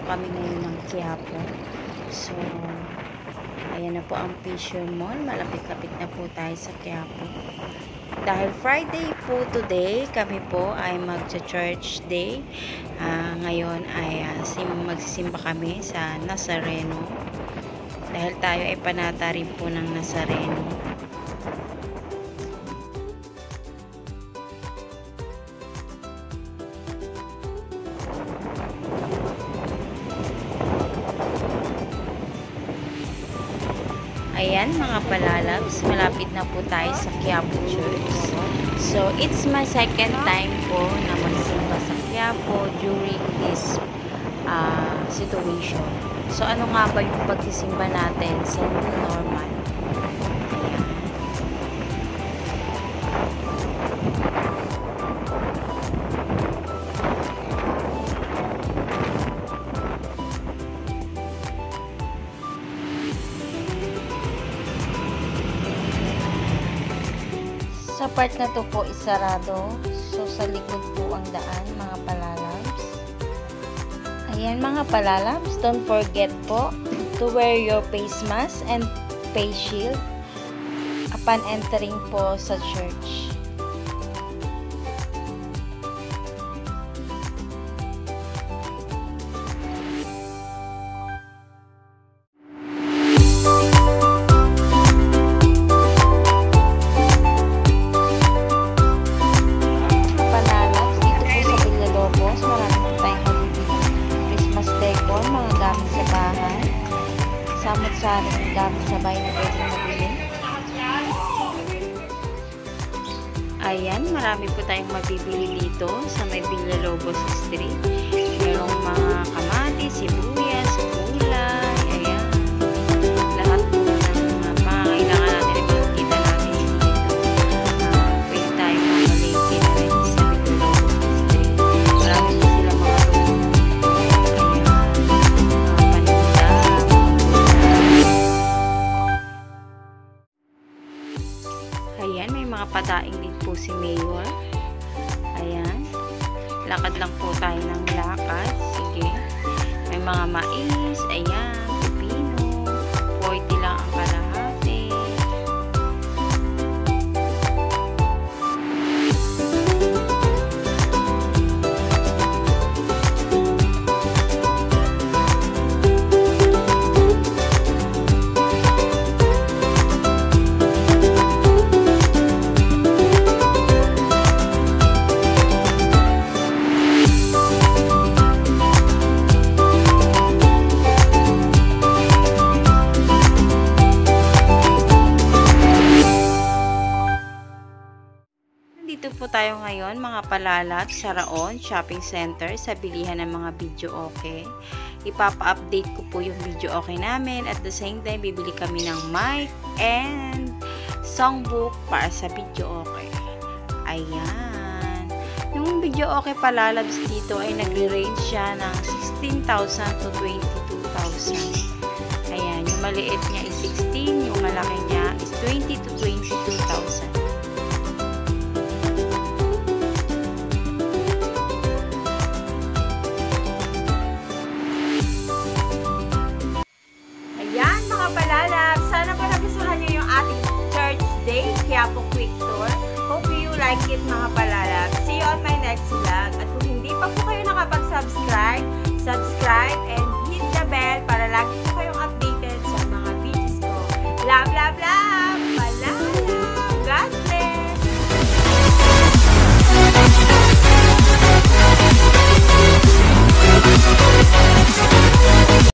po kami ngayon ng Quiapo. So, ayan na po ang Fisher Mall. Malapit-lapit na po tayo sa Quiapo. Dahil Friday po today, kami po ay magcha-church day. Ngayon ay magsisimba kami sa Nazareno. Dahil tayo ay panata rin po ng Nazareno. Ayan mga palalabs, malapit na po tayo sa Quiapo Church. So, it's my second time po na magsimba sa Quiapo during this situation. So, ano nga ba yung pagsisimba natin sa new normal? Ayan. Sa part na to po isarado. So, sa likod po ang daan, mga palalabs. Ayan, mga palalabs. Don't forget po to wear your face mask and face shield upon entering po sa church. Samot-saring gamit sa bahay na pwedeng mabili. Ayan, marami po tayong mabibili dito sa may Villalobos Street. Merong mga kamatis, sibuyas, gulay, ayan. Lahat po ng mga pangangailangan natin ay makikita natin dito. Pwede tayong mamalengke na rin sa Villalobos Street. Marami po sila mga ayan, may mga padaing din po si Mayor. Ayan. Lakad lang po tayo ng lakad. Sige. May mga mais. Ayan. Pipino. 40 lang ang kalahati. Dito po tayo ngayon mga palalabs sa Raon Shopping Center sa bilihan ng mga video okay. Ipapa-update ko po yung video okay namin. At the same time, bibili kami ng mic and songbook para sa video okay. Ayan. Yung video okay palalabs dito ay nagre-range siya ng 16,000 to 22,000. Ayan. Yung maliit niya is 16. Yung malaki niya is 20 to 22,000. Palalabs, sana po nagustuhan nyo yung ating church day, Quiapo Quick Tour. Hope you like it mga palalabs. See you on my next vlog. At kung hindi pa po kayo nakapag-subscribe, subscribe and hit the bell para lagi po kayong updated sa mga videos ko. Love, love, love!